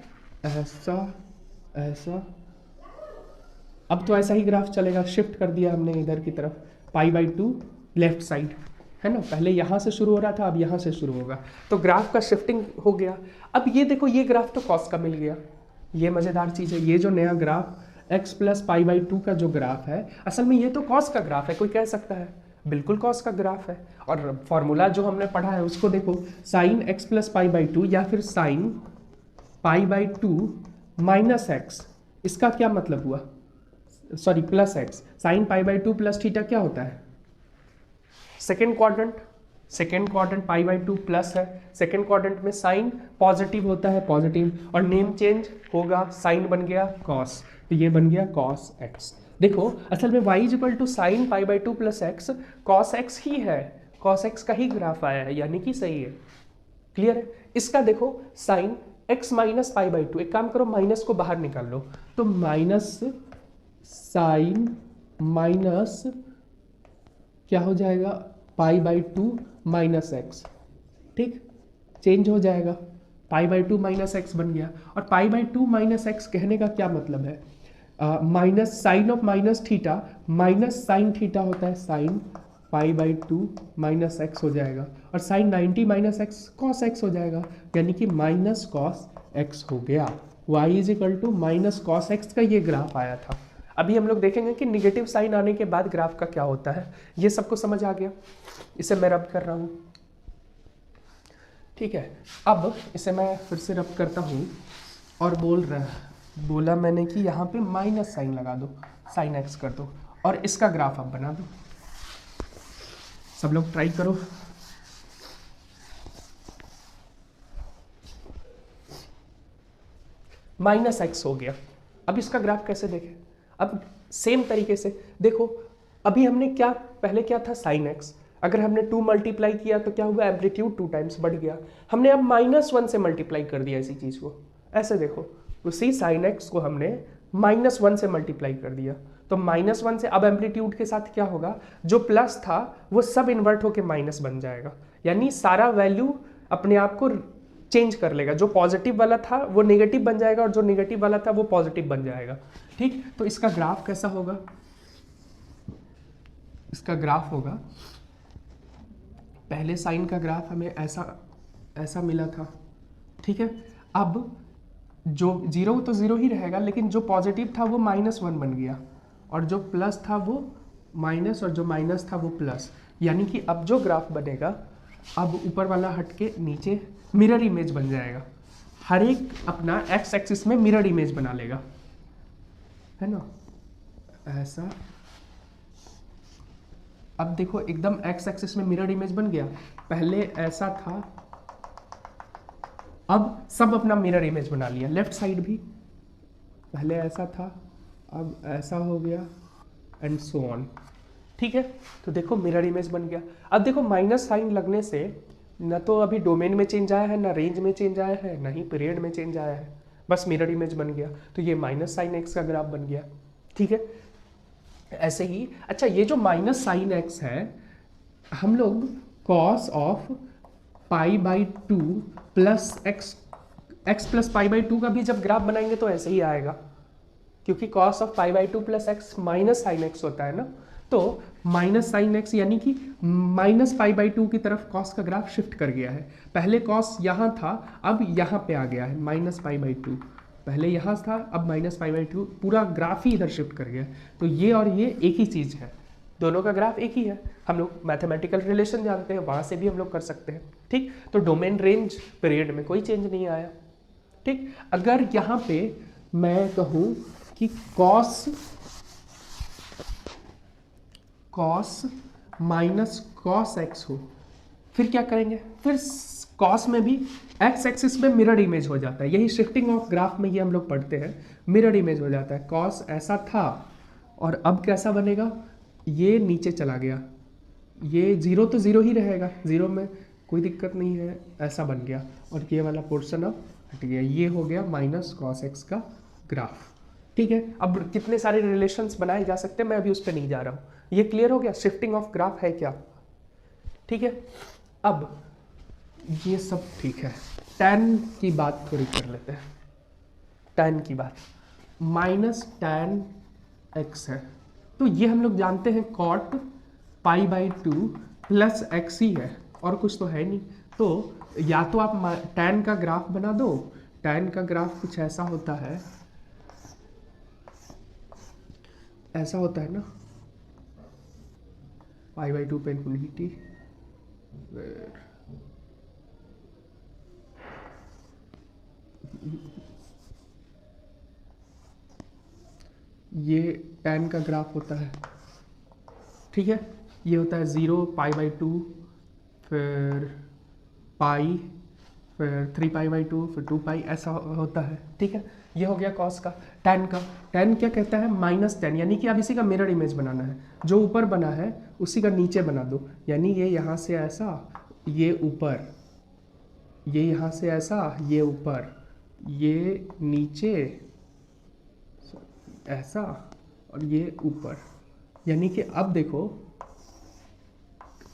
ऐसा ऐसा, अब तो ऐसा ही ग्राफ चलेगा, शिफ्ट कर दिया हमने इधर की तरफ, पाई बाई 2 लेफ्ट साइड, है ना। पहले यहाँ से शुरू हो रहा था, अब यहाँ से शुरू होगा, तो ग्राफ का शिफ्टिंग हो गया। अब ये देखो, ये ग्राफ तो कॉस का मिल गया, ये मज़ेदार चीज़ है। ये जो नया graph x plus pi by 2 का जो ग्राफ है, असल में ये तो कॉस का ग्राफ है, कोई कह सकता है, बिल्कुल कॉस का ग्राफ है। और फॉर्मूला जो हमने पढ़ा है उसको देखो, sine x plus pi by 2 या फिर sine pi by 2 minus x, इसका क्या मतलब हुआ, sorry plus x. Sine pi by 2 plus theta क्या होता है, second quadrant pi by 2 plus है, सेकेंड क्वाड्रेंट में साइन पॉजिटिव होता है, पॉजिटिव, और नेम चेंज होगा, साइन बन गया कॉस, तो ये बन गया कॉस एक्स। देखो असल में y is equal to sine pi by 2 plus x, cos x ही है, कॉस एक्स का ही ग्राफ आया है, यानी कि सही है। क्लियर है, इसका देखो sine x minus pi by 2, एक काम करो माइनस को बाहर निकाल लो, तो माइनस साइन माइनस क्या हो जाएगा, पाई बाई 2 माइनस एक्स। ठीक, चेंज हो जाएगा, पाई बाई 2 माइनस एक्स बन गया। और पाई बाई 2 माइनस एक्स कहने का क्या मतलब है, minus sine of minus theta minus sine theta होता है, sine pi by 2 minus x हो जाएगा, और sine 90 minus x cos x हो जाएगा, यानी कि माइनस कॉस एक्स हो गया। y is equal to minus cos x का ये ग्राफ आया था। अभी हम लोग देखेंगे कि निगेटिव साइन आने के बाद ग्राफ का क्या होता है, ये सबको समझ आ गया। इसे मैं रब कर रहा हूँ, ठीक है। अब इसे मैं फिर से रब करता हूँ और बोला मैंने कि यहाँ पे माइनस साइन लगा दो, साइन एक्स कर दो, और इसका ग्राफ अब बना दो। सब लोग ट्राई करो। माइनस एक्स हो गया, अब इसका ग्राफ कैसे देखें, अब सेम तरीके से देखो, अभी हमने क्या पहले क्या था साइन एक्स, अगर हमने 2 मल्टीप्लाई किया तो क्या हुआ, एम्पलीट्यूड 2 टाइम्स बढ़ गया। हमने अब -1 से मल्टीप्लाई कर दिया इसी चीज़ को, ऐसे देखो उसी साइन एक्स को हमने -1 से मल्टीप्लाई कर दिया, तो -1 से अब एम्पलीट्यूड के साथ क्या होगा, जो प्लस था वो सब इन्वर्ट होके माइनस बन जाएगा, यानी सारा वैल्यू अपने आप को चेंज कर लेगा, जो पॉजिटिव वाला था वो नेगेटिव बन जाएगा और जो नेगेटिव वाला था वो पॉजिटिव बन जाएगा। ठीक, तो इसका ग्राफ कैसा होगा, इसका ग्राफ होगा, पहले साइन का ग्राफ हमें ऐसा मिला था, ठीक है। अब जो जीरो तो जीरो ही रहेगा, लेकिन जो पॉजिटिव था वो -1 बन गया और जो प्लस था वो माइनस और जो माइनस था वो प्लस, यानी कि अब जो ग्राफ बनेगा, अब ऊपर वाला हट के नीचे मिरर इमेज बन जाएगा, हर एक अपना एक्स एक्सिस में मिरर इमेज बना लेगा, है ना, ऐसा। अब देखो एकदम एक्स एक्सिस में मिरर इमेज बन गया, पहले ऐसा था, अब सब अपना मिरर इमेज बना लिया, लेफ्ट साइड भी पहले ऐसा था अब ऐसा हो गया एंड सो ऑन, ठीक है। तो देखो मिरर इमेज बन गया। अब देखो माइनस साइन लगने से न तो अभी डोमेन में चेंज आया है, ना रेंज में चेंज आया है, ना ही पीरियड में चेंज आया है, बस मिरर इमेज बन गया, तो ये माइनस साइन एक्स का ग्राफ बन गया, ठीक है। ऐसे ही अच्छा, ये जो माइनस साइन एक्स है, हम लोग cos of π/2 plus x plus π/2 का भी जब ग्राफ बनाएंगे तो ऐसे ही आएगा, क्योंकि cos of π/2 plus x minus sine x होता है ना, तो माइनस साइन एक्स यानी कि माइनस π/2 की तरफ कॉस का ग्राफ शिफ्ट कर गया है। पहले कॉस यहाँ था, अब यहाँ पे आ गया है माइनस π/2, पहले यहाँ था अब माइनस π/2, पूरा ग्राफ ही इधर शिफ्ट कर गया। तो ये और ये एक ही चीज़ है, दोनों का ग्राफ एक ही है, हम लोग मैथमेटिकल रिलेशन जानते हैं, वहाँ से भी हम लोग कर सकते हैं, ठीक। तो डोमेन रेंज पीरियड में कोई चेंज नहीं आया, ठीक। अगर यहाँ पे मैं कहूँ कि कॉस माइनस कॉस एक्स हो, फिर क्या करेंगे, फिर कॉस में भी एक्स एक्सिस में मिरर इमेज हो जाता है, यही शिफ्टिंग ऑफ ग्राफ में ही हम लोग पढ़ते हैं, मिरर इमेज हो जाता है। कॉस ऐसा था और अब कैसा बनेगा, ये नीचे चला गया, ये जीरो तो जीरो ही रहेगा, जीरो में कोई दिक्कत नहीं है, ऐसा बन गया, और ये वाला पोर्शन अब हट गया, ये हो गया माइनस कॉस एक्स का ग्राफ, ठीक है। अब कितने सारे रिलेशंस बनाए जा सकते हैं, मैं अभी उस पर नहीं जा रहा हूँ, ये क्लियर हो गया शिफ्टिंग ऑफ ग्राफ है क्या, ठीक है। अब ये सब ठीक है, tan की बात थोड़ी कर लेते हैं, tan की बात, माइनस tan x है, तो ये हम लोग जानते हैं cot π/2 प्लस एक्स ही है, और कुछ तो है नहीं, तो या तो आप tan का ग्राफ बना दो, tan का ग्राफ कुछ ऐसा होता है, ऐसा होता है ना, π/2 पे इन्फिनिटी, ये tan का ग्राफ होता है, ठीक है, ये होता है 0 π/2 फिर पाई फिर 3π/2 फिर 2π, ऐसा होता है, ठीक है। ये हो गया कॉस का। tan का, tan क्या कहता है, -tan, यानी कि अब इसी का मिरर इमेज बनाना है, जो ऊपर बना है उसी का नीचे बना दो, यानी ये यहाँ से ऐसा, ये ऊपर, ये यहाँ से ऐसा, ये ऊपर, ये नीचे ऐसा और ये ऊपर, यानी कि अब देखो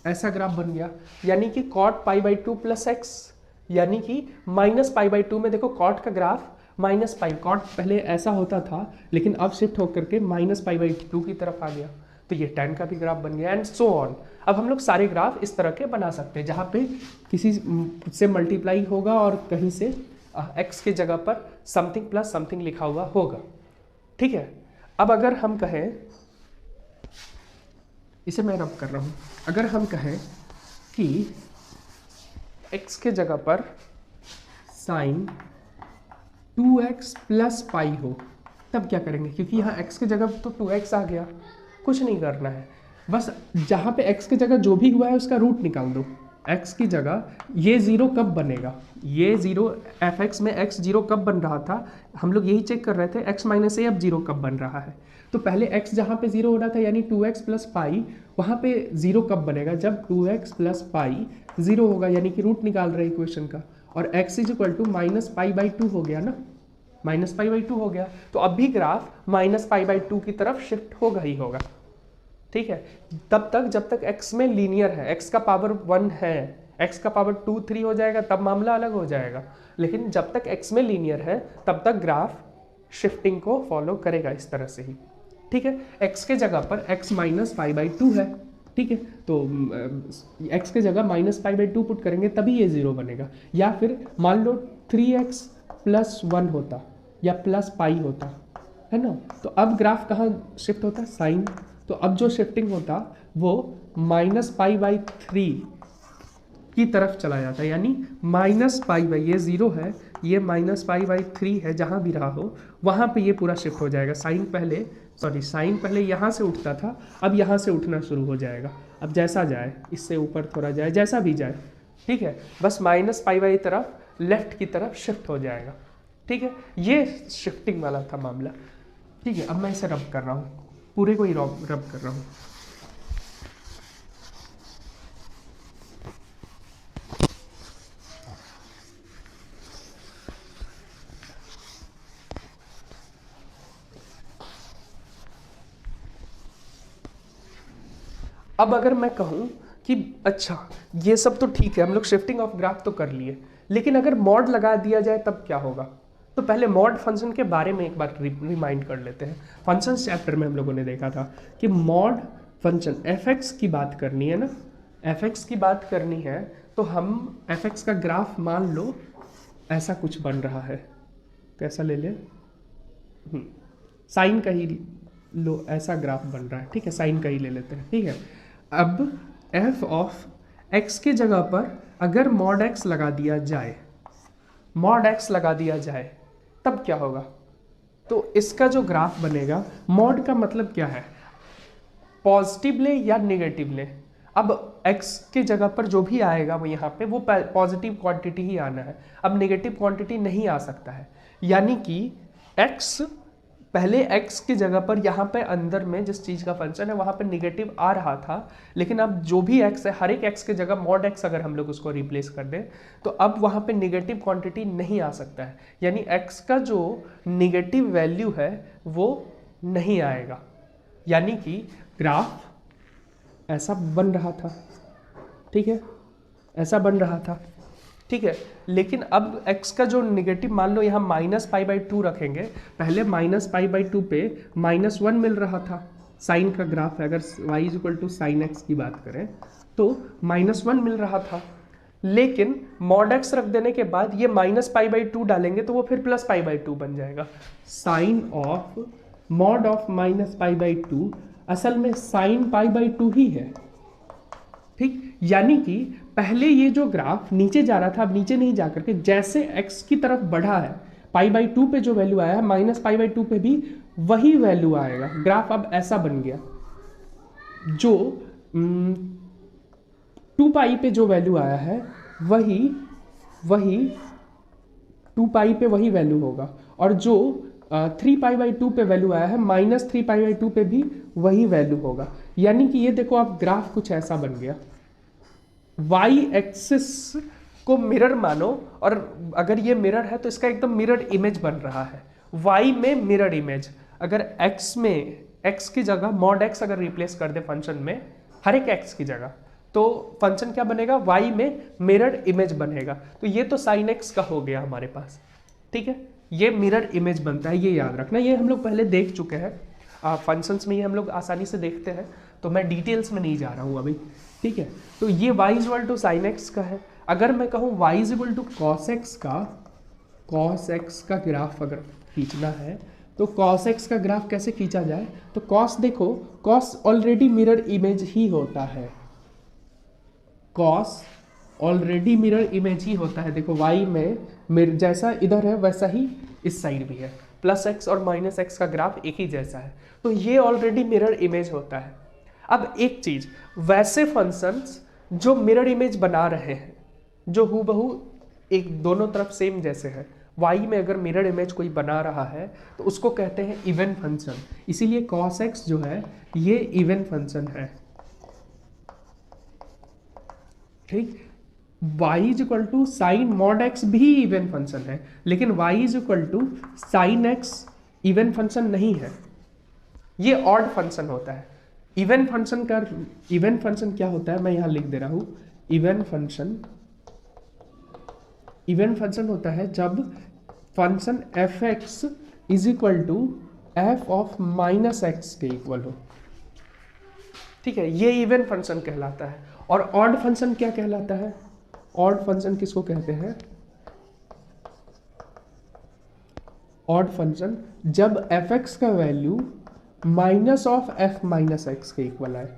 ऐसा ग्राफ बन गया, यानी कि cot π/2 प्लस एक्स, यानी कि माइनस π/2 में देखो cot का ग्राफ माइनस पाई, cot पहले ऐसा होता था लेकिन अब शिफ्ट होकर के माइनस π/2 की तरफ आ गया, तो ये tan का भी ग्राफ बन गया एंड सो ऑन। अब हम लोग सारे ग्राफ इस तरह के बना सकते हैं, जहाँ पे किसी से मल्टीप्लाई होगा और कहीं से x के जगह पर समथिंग प्लस समथिंग लिखा हुआ होगा, ठीक है। अब अगर हम कहें, इसे मैं रब कर रहा हूँ, अगर हम कहें कि x के जगह पर साइन 2x प्लस पाई हो, तब क्या करेंगे, क्योंकि यहाँ x के जगह तो 2x आ गया, कुछ नहीं करना है, बस जहाँ पे x के जगह जो भी हुआ है उसका रूट निकाल दो, x की जगह ये ज़ीरो कब बनेगा, ये ज़ीरो fx में x ज़ीरो कब बन रहा था, हम लोग यही चेक कर रहे थे x माइनस ए अब ज़ीरो कब बन रहा है। तो पहले x जहाँ पे ज़ीरो हो रहा था यानी 2x प्लस पाई, वहाँ पे ज़ीरो कब बनेगा, जब 2x प्लस पाई ज़ीरो होगा, यानी कि रूट निकाल रहे इक्वेशन का, और x is equal to minus pi by two हो गया ना, माइनस पाई बाई टू हो गया। तो अब भी graph minus pi by to की तरफ शिफ्ट होगा ही होगा, ठीक है। तब तक जब तक x में लीनियर है, x का पावर 1 है, x का पावर 2 3 हो जाएगा तब मामला अलग हो जाएगा, लेकिन जब तक x में लीनियर है तब तक ग्राफ शिफ्टिंग को फॉलो करेगा इस तरह से ही, ठीक है। x के जगह पर x minus pi by to है, ठीक है, तो x के जगह minus pi by to put करेंगे तभी ये ज़ीरो बनेगा। या फिर मान लो 3x प्लस 1 होता या प्लस पाई होता, है ना, तो अब ग्राफ कहाँ शिफ्ट होता, साइन। तो अब जो शिफ्टिंग होता वो माइनस पाई बाई थ्री की तरफ चला जाता है, यानी माइनस पाई बाई, ये ज़ीरो है, ये माइनस पाई बाई थ्री है, जहाँ भी रहा हो वहाँ पे ये पूरा शिफ्ट हो जाएगा। साइन पहले यहाँ से उठता था, अब यहाँ से उठना शुरू हो जाएगा। अब जैसा जाए, इससे ऊपर थोड़ा जाए, जैसा भी जाए, ठीक है, बस माइनस पाई बाई तरफ लेफ्ट की तरफ शिफ्ट हो जाएगा, ठीक है। ये शिफ्टिंग वाला था मामला, ठीक है। अब मैं इसे रब कर रहा हूँ, पूरे को ही रब कर रहा हूँ। अब अगर मैं कहूँ कि अच्छा ये सब तो ठीक है, हम लोग शिफ्टिंग ऑफ ग्राफ तो कर लिए, लेकिन अगर मॉड लगा दिया जाए तब क्या होगा। तो पहले मॉड फंक्शन के बारे में एक बार रिमाइंड कर लेते हैं। फंक्शंस चैप्टर में हम लोगों ने देखा था कि मॉड फंक्शन fx की बात करनी है ना, fx की बात करनी है, तो हम fx का ग्राफ मान लो ऐसा कुछ बन रहा है, कैसा ले लें, साइन का ही लो, ऐसा ग्राफ बन रहा है, ठीक है, साइन का ही ले लेते हैं, ठीक है। अब f ऑफ x की जगह पर अगर मॉड x लगा दिया जाए, मॉड x लगा दिया जाए तब क्या होगा। तो इसका जो ग्राफ बनेगा, मॉड का मतलब क्या है, पॉजिटिव ले या नेगेटिव ले। अब x की जगह पर जो भी आएगा वो यहाँ पे वो पॉजिटिव क्वांटिटी ही आना है, अब नेगेटिव क्वांटिटी नहीं आ सकता है, यानी कि x पहले x की जगह पर यहाँ पे अंदर में जिस चीज़ का फंक्शन है वहाँ पे नेगेटिव आ रहा था, लेकिन अब जो भी x है, हर एक x की जगह मॉड x अगर हम लोग उसको रिप्लेस कर दें तो अब वहाँ पे नेगेटिव क्वांटिटी नहीं आ सकता है, यानी x का जो नेगेटिव वैल्यू है वो नहीं आएगा, यानी कि ग्राफ ऐसा बन रहा था, ठीक है, ऐसा बन रहा था, ठीक है। लेकिन अब x का जो निगेटिव, मान लो यहाँ माइनस पाई बाई टू रखेंगे, पहले माइनस पाई बाई टू पे माइनस वन मिल रहा था, साइन का ग्राफ है, अगर y is equal to sine x की बात करें तो माइनस वन मिल रहा था, लेकिन मॉड x रख देने के बाद ये माइनस पाई बाई टू डालेंगे तो वो फिर प्लस पाई बाई टू बन जाएगा। Sine of mod of minus pi by two असल में साइन पाई बाई टू ही है, ठीक, यानी कि पहले ये जो ग्राफ नीचे जा रहा था अब नीचे नहीं जा करके जैसे x की तरफ बढ़ा है, पाई बाई टू पे जो वैल्यू आया है माइनस पाई बाई टू पे भी वही वैल्यू आएगा। ग्राफ अब ऐसा बन गया, जो 2 पाई पे जो वैल्यू आया है वही 2 पाई पे वही वैल्यू होगा, और जो 3 पाई बाई टू पे वैल्यू आया है माइनस 3 पाई बाई टू पे भी वही वैल्यू होगा। यानी कि ये देखो आप ग्राफ कुछ ऐसा बन गया, y एक्सिस को मिरर मानो, और अगर ये मिरर है तो इसका एकदम मिरर इमेज बन रहा है, y में मिरर इमेज। अगर x में x की जगह मॉड x अगर रिप्लेस कर दे फंक्शन में, हर एक x की जगह, तो फंक्शन क्या बनेगा, y में मिरर इमेज बनेगा। तो ये तो साइन x का हो गया हमारे पास, ठीक है, ये मिरर इमेज बनता है, ये याद रखना। ये हम लोग पहले देख चुके हैं फंक्शंस में, ये हम लोग आसानी से देखते हैं, तो मैं डिटेल्स में नहीं जा रहा हूँ अभी, ठीक है। तो ये y equal to sine x का है। अगर मैं कहूँ y equal to cos x का ग्राफ अगर खींचना है तो कॉस एक्स का ग्राफ कैसे खींचा जाए, तो कॉस देखो, कॉस ऑलरेडी मिरर इमेज ही होता है, कॉस ऑलरेडी मिरर इमेज ही होता है। देखो y में जैसा इधर है वैसा ही इस साइड भी है, प्लस एक्स और माइनस एक्स का ग्राफ एक ही जैसा है, तो ये ऑलरेडी मिरर इमेज होता है। अब एक चीज, वैसे फंक्शंस जो मिरर इमेज बना रहे हैं, जो हूबहू एक दोनों तरफ सेम जैसे है, y में अगर मिरर इमेज कोई बना रहा है तो उसको कहते हैं इवन फंक्शन। इसीलिए cos x जो है ये इवन फंक्शन है, ठीक। y is equal to sine mod x भी इवन फंक्शन है, लेकिन y is equal to sine x even function नहीं है, ये ऑड फंक्शन होता है। इवन फंक्शन क्या होता है, मैं यहां लिख दे रहा हूं। इवन फंक्शन होता है जब function f x is equal to f of minus x के इक्वल हो, ठीक है, ये इवन फंक्शन कहलाता है। और ऑड फंक्शन क्या कहलाता है? ऑड फंक्शन किसको कहते हैं? ऑड फंक्शन जब एफ एक्स का value minus of F minus x के इक्वल आए,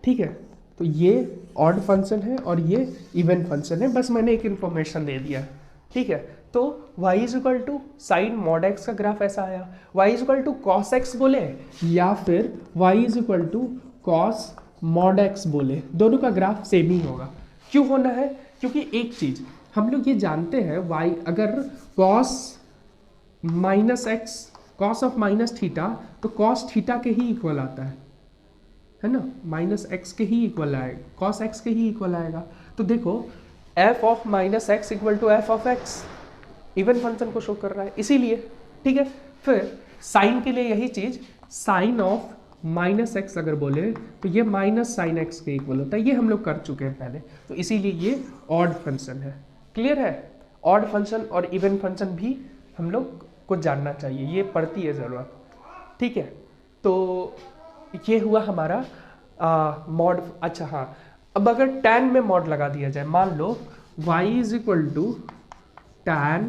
ठीक है। तो ये ऑड फंक्शन है और ये इवन फंक्शन है, बस मैंने एक इंफॉर्मेशन दे दिया, ठीक है। तो y is equal to sine mod x का ग्राफ ऐसा आया, y is equal to cos x बोले या फिर y is equal to cos mod x बोले, दोनों का ग्राफ सेम ही होगा। क्यों होना है? क्योंकि एक चीज हम लोग ये जानते हैं, y अगर cos minus x, cos of minus theta, तो कॉस थीटा के ही इक्वल आता है ना, माइनस एक्स के ही इक्वल आएगा, कॉस एक्स के ही इक्वल आएगा। तो देखो f of minus x equal to f of x, even function को शो कर रहा है इसीलिए, ठीक है। फिर साइन के लिए यही चीज, साइन ऑफ माइनस एक्स अगर बोले तो ये माइनस साइन एक्स के इक्वल होता है, ये हम लोग कर चुके हैं पहले, तो इसीलिए ये ऑड फंक्शन है। क्लियर है? ऑड फंक्शन और इवन फंक्शन भी हम लोग को जानना चाहिए, ये पड़ती है ज़रूरत, ठीक है। तो ये हुआ हमारा मॉड। अच्छा हाँ, अब अगर tan में मॉड लगा दिया जाए, मान लो y is equal to tan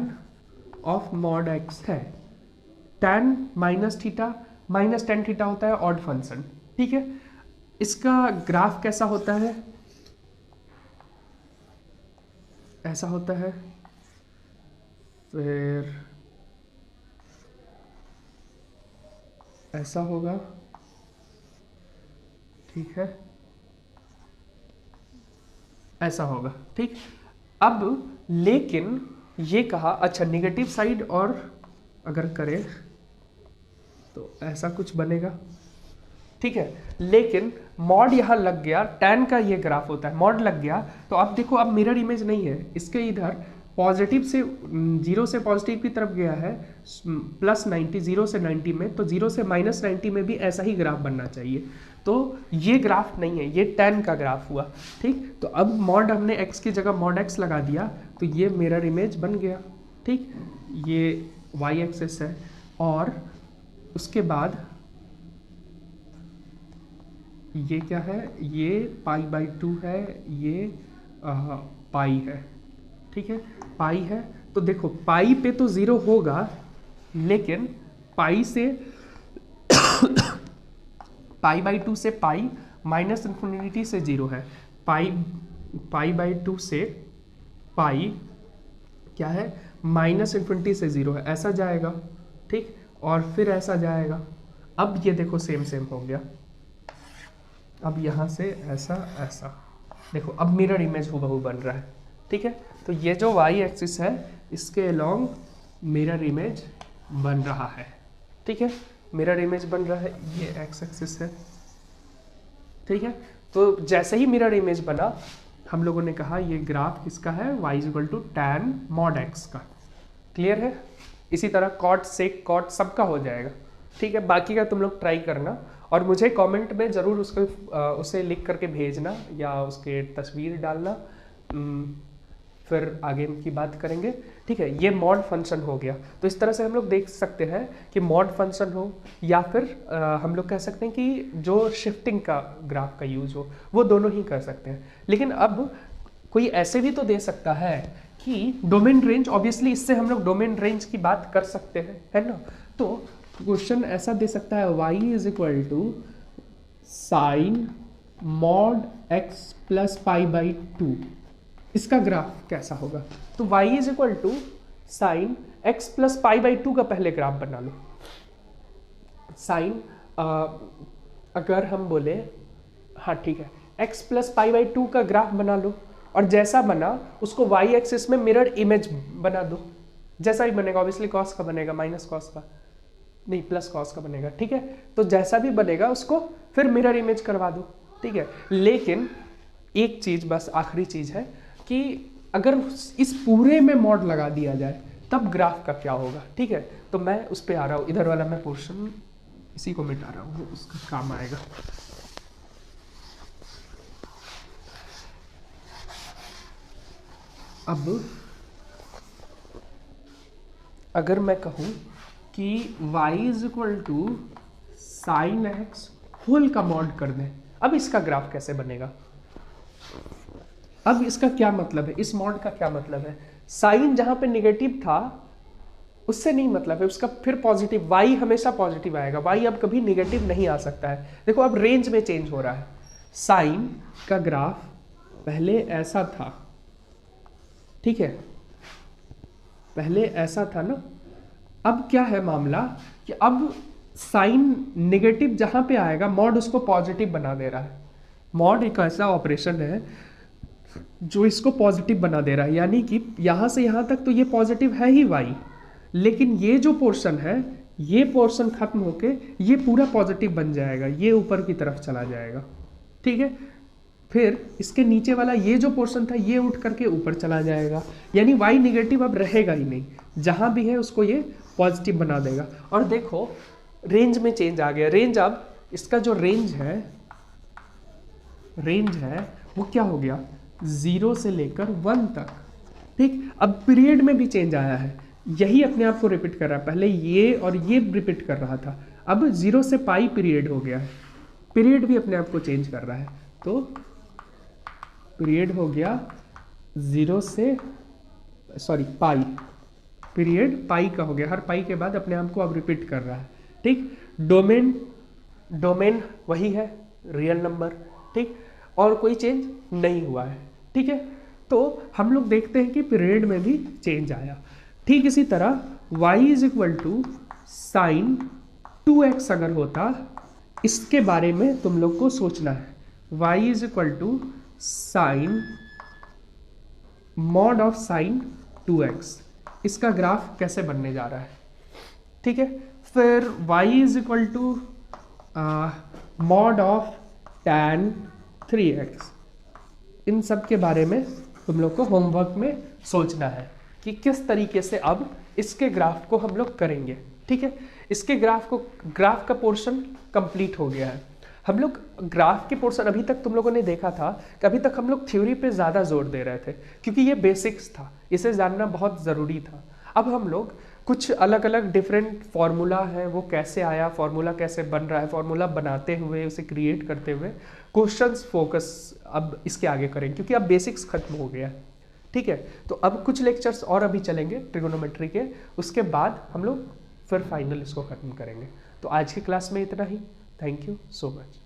of mod x है, tan minus theta, minus tan theta होता है ऑड फंक्शन, ठीक है। इसका ग्राफ कैसा होता है? ऐसा होता है, फिर ऐसा होगा, ठीक है, ऐसा होगा, ठीक। अब लेकिन ये कहा, अच्छा नेगेटिव साइड और अगर करें तो ऐसा कुछ बनेगा, ठीक है। लेकिन मॉड यहाँ लग गया, tan का ये ग्राफ होता है, मॉड लग गया तो अब देखो अब मिरर इमेज नहीं है, इसके इधर पॉजिटिव से 0 से पॉजिटिव की तरफ गया है प्लस 90, 0 से 90 में, तो 0 से माइनस 90 में भी ऐसा ही ग्राफ बनना चाहिए। तो ये ग्राफ नहीं है, ये tan का ग्राफ हुआ, ठीक। तो अब मॉड हमने x की जगह मॉड x लगा दिया तो ये मिरर इमेज बन गया, ठीक। ये y एक्सिस है और उसके बाद ये क्या है, ये π/2 है, ये पाई है, ठीक है, पाई है। तो देखो पाई पे तो 0 होगा, लेकिन पाई से π/2 से पाई माइनस इन्फिनिटी से 0 है, π/2 से पाई क्या है, माइनस इन्फिनिटी से 0 है, ऐसा जाएगा, ठीक। और फिर ऐसा जाएगा। अब ये देखो सेम सेम हो गया, अब यहाँ से ऐसा ऐसा, देखो अब मिरर इमेज हूबहू बन रहा है, ठीक है। तो ये जो y एक्सिस है इसके अलोंग मिरर इमेज बन रहा है, ठीक है, मिरर इमेज बन रहा है, ये x एक्सिस है, ठीक है। तो जैसे ही मिरर इमेज बना, हम लोगों ने कहा ये ग्राफ किसका है, y is equal to tan mod x का। क्लियर है? इसी तरह कॉट सेक कॉट सबका हो जाएगा, ठीक है। बाकी का तुम लोग ट्राई करना और मुझे कमेंट में ज़रूर उसको उसे लिख करके भेजना या उसके तस्वीर डालना, फिर आगे की बात करेंगे, ठीक है। ये मॉड फंक्शन हो गया। तो इस तरह से हम लोग देख सकते हैं कि मॉड फंक्शन हो या फिर हम लोग कह सकते हैं कि जो शिफ्टिंग का ग्राफ का यूज हो, वो दोनों ही कर सकते हैं। लेकिन अब कोई ऐसे भी तो दे सकता है कि डोमेन रेंज, ऑब्वियसली इससे हम लोग डोमेन रेंज की बात कर सकते हैं, है ना। तो क्वेश्चन ऐसा दे सकता है, y is equal to sine mod x plus π/2, इसका ग्राफ कैसा होगा। तो y is equal to sine x plus π/2 का पहले ग्राफ बना लो। साइन अगर हम बोले, हाँ ठीक है, x प्लस पाई बाई 2 का ग्राफ बना लो और जैसा बना उसको y एक्सिस में मिरर इमेज बना दो, जैसा भी बनेगा ऑब्वियसली कॉस का बनेगा, माइनस कॉस का नहीं प्लस कॉस का बनेगा, ठीक है। तो जैसा भी बनेगा उसको फिर मिरर इमेज करवा दो, ठीक है। लेकिन एक चीज बस आखिरी चीज है कि अगर इस पूरे में मॉड लगा दिया जाए तब ग्राफ का क्या होगा, ठीक है। तो मैं उस पर आ रहा हूँ, इधर वाला मैं पोर्शन इसी को मिटा रहा हूँ, उसका काम आएगा। अब अगर मैं कहूँ कि y is equal to sine x whole का मॉड कर दें, अब इसका ग्राफ कैसे बनेगा? अब इसका क्या मतलब है, इस मॉड का क्या मतलब है? साइन जहां पे निगेटिव था उससे नहीं मतलब है, उसका फिर पॉजिटिव, y हमेशा पॉजिटिव आएगा, y अब कभी निगेटिव नहीं आ सकता है। देखो अब रेंज में चेंज हो रहा है, साइन का ग्राफ पहले ऐसा था, ठीक है, पहले ऐसा था ना। अब क्या है मामला कि अब साइन नेगेटिव जहां पे आएगा मॉड उसको पॉजिटिव बना दे रहा है। मॉड एक ऐसा ऑपरेशन है जो इसको पॉजिटिव बना दे रहा है, यानी कि यहां से यहां तक तो ये पॉजिटिव है ही y, लेकिन ये जो पोर्शन है ये पोर्शन खत्म होके ये पूरा पॉजिटिव बन जाएगा, ये ऊपर की तरफ चला जाएगा, ठीक है। फिर इसके नीचे वाला ये जो पोर्शन था ये उठ करके ऊपर चला जाएगा, यानी y निगेटिव अब रहेगा ही नहीं, जहां भी है उसको ये पॉजिटिव बना देगा। और देखो रेंज में चेंज आ गया, रेंज अब इसका जो रेंज है वो क्या हो गया, 0 से लेकर 1 तक, ठीक। अब पीरियड में भी चेंज आया है, यही अपने आप को रिपीट कर रहा है, पहले ये और ये रिपीट कर रहा था, अब 0 से पाई पीरियड हो गया है, पीरियड भी अपने आप को चेंज कर रहा है। तो पीरियड हो गया 0 से पाई, पीरियड पाई का हो गया, हर पाई के बाद अपने आप को अब रिपीट कर रहा है, ठीक। डोमेन वही है, रियल नंबर, ठीक, और कोई चेंज नहीं हुआ है, ठीक है। तो हम लोग देखते हैं कि पीरियड में भी चेंज आया। ठीक इसी तरह y is equal to sine 2x अगर होता, इसके बारे में तुम लोग को सोचना है। y is equal to sine mod of sine 2x, इसका ग्राफ कैसे बनने जा रहा है, ठीक है। फिर y is equal to mod of tan 3x, इन सब के बारे में तुम लोग को होमवर्क में सोचना है कि किस तरीके से अब इसके ग्राफ को हम लोग करेंगे, ठीक है। इसके ग्राफ का पोर्शन कंप्लीट हो गया है। हम लोग ग्राफ के पोर्शन अभी तक तुम लोगों ने देखा था कि अभी तक हम लोग थ्योरी पे ज़्यादा जोर दे रहे थे क्योंकि ये बेसिक्स था, इसे जानना बहुत ज़रूरी था। अब हम लोग कुछ अलग अलग डिफरेंट फार्मूला है, वो कैसे आया, फार्मूला कैसे बन रहा है, फार्मूला बनाते हुए उसे क्रिएट करते हुए क्वेश्चंस फोकस अब इसके आगे करेंगे क्योंकि अब बेसिक्स खत्म हो गया है, ठीक है। तो अब कुछ लेक्चर्स और अभी चलेंगे ट्रिगोनोमेट्री के, उसके बाद हम लोग फिर फाइनल इसको खत्म करेंगे। तो आज की क्लास में इतना ही, थैंक यू सो मच।